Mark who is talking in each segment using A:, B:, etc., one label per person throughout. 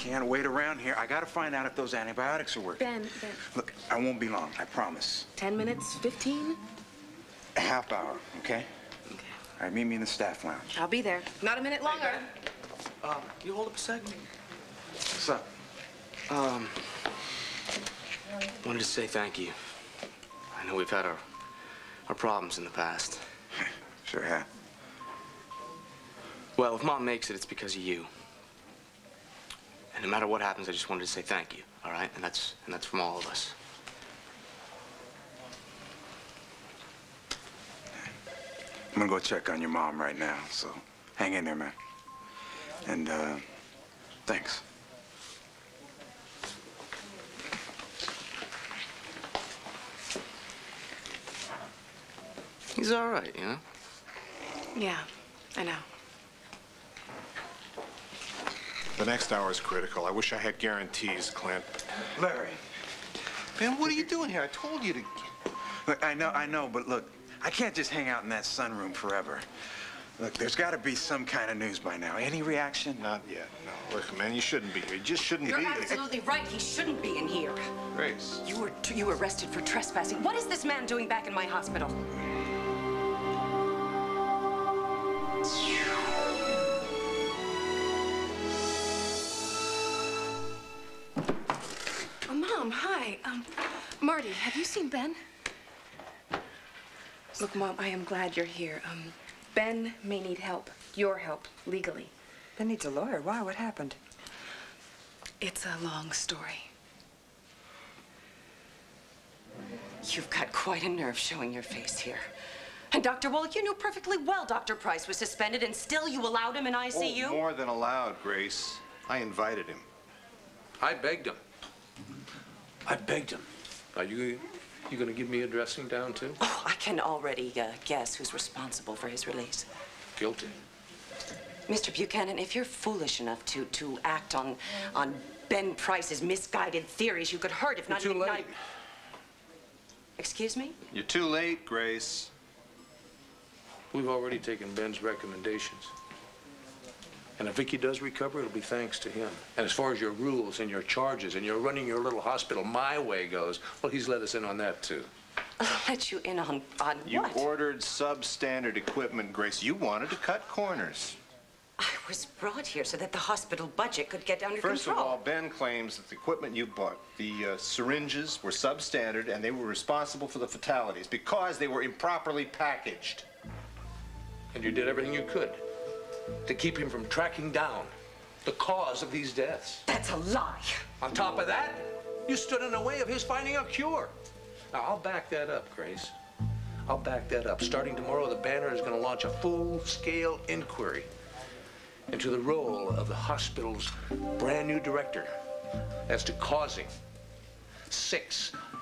A: can't wait around here. I gotta find out if those antibiotics are working.
B: Ben.
A: Look, I won't be long, I promise.
B: 10 minutes, 15?
A: A half hour, okay?
B: Okay.
A: All right, meet me in the staff lounge.
B: I'll be there. Not a minute longer.
C: You hold up a second.
A: What's up?
C: Wanted to say thank you. I know we've had our problems in the past.
A: Sure have.
C: Well, if Mom makes it, it's because of you. And no matter what happens, I just wanted to say thank you, all right? And that's from all of us.
A: I'm gonna go check on your mom right now, so hang in there, man. And, thanks.
C: He's all right, you know?
B: Yeah, I know.
D: The next hour is critical. I wish I had guarantees, Clint.
A: Larry.
E: Man, what are you doing here? I told you to...
A: Look, I know, but look, I can't just hang out in that sunroom forever. Look, there's got to be some kind of news by now. Any reaction?
D: Not yet, no. Look, man, you shouldn't be here. You just shouldn't
F: You're
D: be here.
F: absolutely right. He shouldn't be in here.
D: Grace.
F: You were arrested for trespassing. What is this man doing back in my hospital?
B: Oh, Mom, hi. Marty, have you seen Ben? Look, Mom, I am glad you're here. Ben may need help. Your help, legally.
G: Ben needs a lawyer. Why? What happened?
B: It's a long story.
F: You've got quite a nerve showing your face here. And Dr. Wallach, you knew perfectly well Dr. Price was suspended, and still you allowed him in ICU?
D: Oh, more than allowed, Grace. I invited him.
E: I begged him. Are you gonna give me a dressing down, too?
F: Oh, I can already guess who's responsible for his release.
E: Guilty.
F: Mr. Buchanan, if you're foolish enough to act on Ben Price's misguided theories, you could hurt, if not
E: You're too
F: ignite...
E: late.
F: Excuse me?
D: You're too late, Grace.
E: We've already taken Ben's recommendations. And if Vicky does recover, it'll be thanks to him. And as far as your rules and your charges and you're running your little hospital my way goes, well, he's let us in on that, too.
F: I'll let you in on
D: You
F: what?
D: ordered substandard equipment, Grace. You wanted to cut corners.
F: I was brought here so that the hospital budget could get under
D: First
F: control.
D: of all, Ben claims that the equipment you bought, the syringes, were substandard and they were responsible for the fatalities because they were improperly packaged.
E: And you did everything you could to keep him from tracking down the cause of these deaths.
F: That's a lie.
E: On top of that, you stood in the way of his finding a cure. Now, I'll back that up, Grace. I'll back that up. Starting tomorrow, the Banner is going to launch a full-scale inquiry into the role of the hospital's brand new director as to causing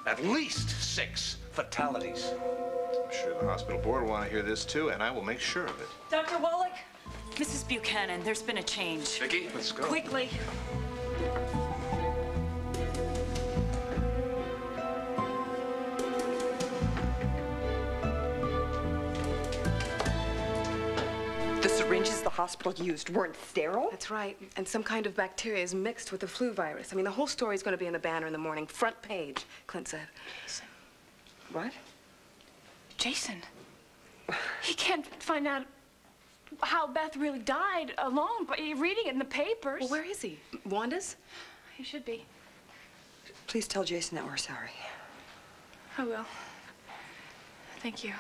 E: at least six fatalities.
D: I'm sure the hospital board will want to hear this too, and I will make sure of it.
H: Dr. Wallach, Mrs. Buchanan, there's been a change.
E: Vicky, let's go.
H: Quickly.
G: The syringes the hospital used weren't sterile?
B: That's right. And some kind of bacteria is mixed with the flu virus. I mean, the whole story's going to be in the Banner in the morning. Front page, Clint said.
G: What?
H: Jason. He can't find out how Beth really died alone by reading it in the papers.
B: Well, where is he? Wanda's?
H: He should be.
G: Please tell Jason that we're sorry.
H: I will. Thank you.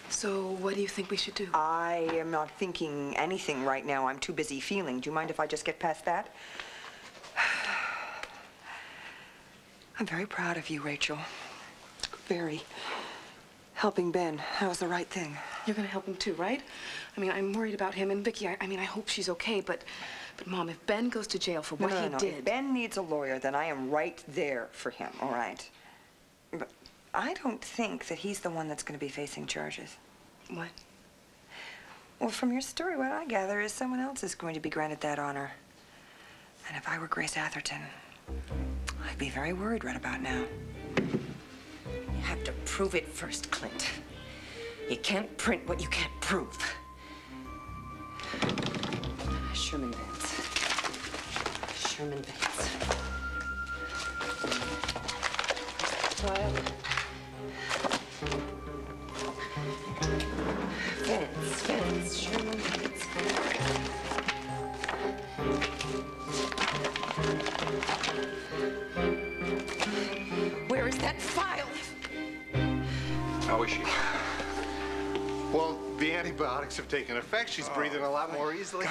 B: So, what do you think we should do?
G: I am not thinking anything right now. I'm too busy feeling. Do you mind if I just get past that? I'm very proud of you, Rachel. Very. Helping Ben, that was the right thing.
B: You're going to help him too, right? I mean, I'm worried about him and Vicky. I mean, I hope she's okay, but Mom, if Ben goes to jail for what he did...
G: If Ben needs a lawyer, then I am right there for him, all right? But I don't think that he's the one that's going to be facing charges.
B: What?
G: Well, from your story, what I gather is someone else is going to be granted that honor. And if I were Grace Atherton, I'd be very worried right about now.
F: You have to prove it first, Clint. You can't print what you can't prove. Sherman Vance. Sherman Vance. What? Vance, Sherman Vance. Where is that file?
E: How is she?
D: Well, the antibiotics have taken effect. She's breathing a lot more easily.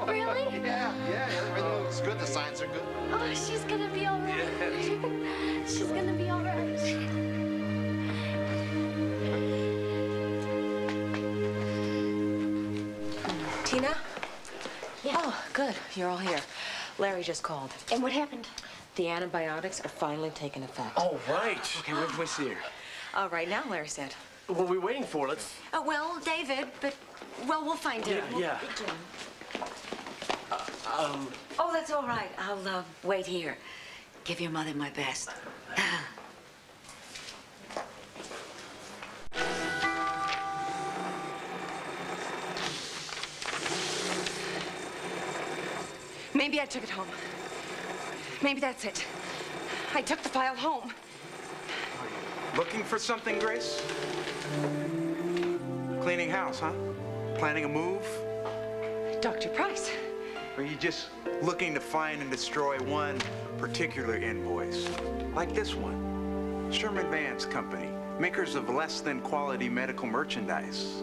H: Really?
D: Yeah, everything looks good. The signs are good.
H: Oh, she's gonna be all right. She's gonna be all right.
F: Tina? Yeah. Oh, good. You're all here. Larry just called.
H: And what happened?
F: The antibiotics are finally taking effect.
C: Oh, right. Okay, where can we see her?
F: Right now, Larry said.
C: What are we waiting for? Let's...
F: Well, David, but, well, we'll find him.
C: Yeah.
F: Oh, that's all right. I'll, wait here. Give your mother my best. Maybe I took it home. Maybe that's it. I took the file home.
A: Looking for something, Grace? Cleaning house, huh? Planning a move?
F: Dr. Price.
A: Or are you just looking to find and destroy one particular invoice? Like this one. Sherman Vance Company, makers of less than quality medical merchandise.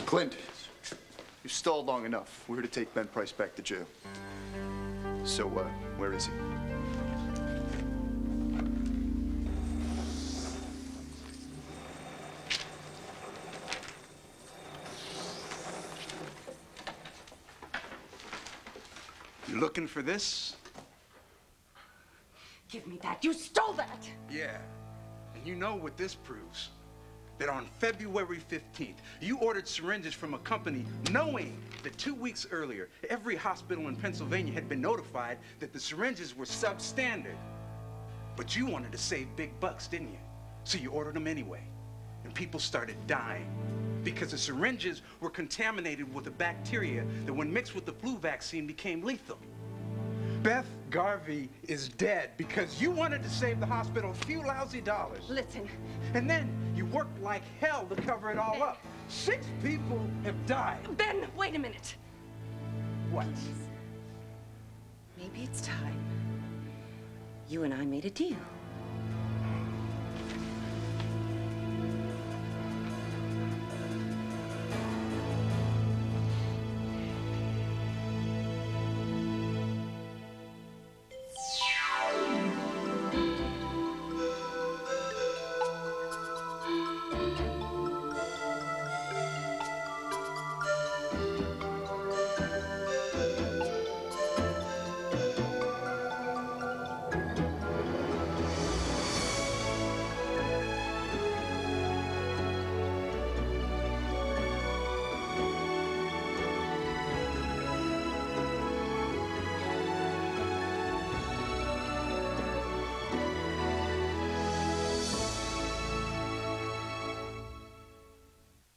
I: Clint, you've stalled long enough. We're here to take Ben Price back to jail. So, where is he?
A: You looking for this?
F: Give me that. You stole that.
A: Yeah. And you know what this proves? That on February 15th, you ordered syringes from a company knowing that 2 weeks earlier, every hospital in Pennsylvania had been notified that the syringes were substandard. But you wanted to save big bucks, didn't you? So you ordered them anyway. And people started dying because the syringes were contaminated with a bacteria that when mixed with the flu vaccine became lethal. Beth Garvey is dead because you wanted to save the hospital a few lousy dollars.
F: Listen.
A: And then you worked like hell to cover it all up. 6 people have died.
F: Ben, wait a minute.
A: What?
F: Maybe it's time. You and I made a deal.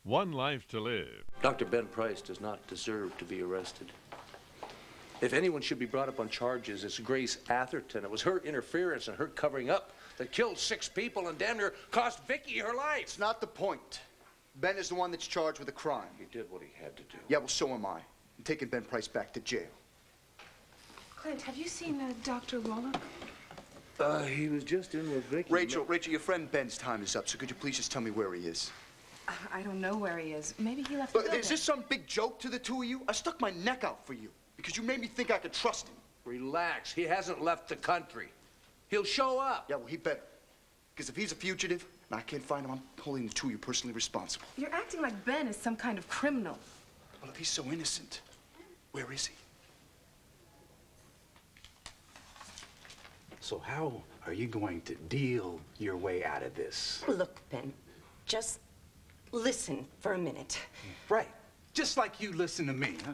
J: One life to live.
E: Dr. Ben Price does not deserve to be arrested. If anyone should be brought up on charges, it's Grace Atherton. It was her interference and her covering up that killed 6 people and damn near cost Vicky her life.
I: It's not the point. Ben is the one that's charged with a crime.
E: He did what he had to do.
I: Yeah, well, so am I. I'm taking Ben Price back to jail.
B: Clint, have you seen Dr. Wallach?
E: He was just in with Vicky.
I: Rachel, your friend Ben's time is up, so could you please just tell me where he is?
B: I don't know where he is. Maybe he left the
I: But
B: building.
I: is this some big joke to the two of you? I stuck my neck out for you because you made me think I could trust him.
E: Relax. He hasn't left the country. He'll show up.
I: Yeah, well, he better. Because if he's a fugitive and I can't find him, I'm holding the two of you personally responsible.
B: You're acting like Ben is some kind of criminal.
I: Well, if he's so innocent, where is he?
A: So how are you going to deal your way out of this?
F: Look, Ben, just listen for a minute.
A: Right. Just like you listen to me, huh?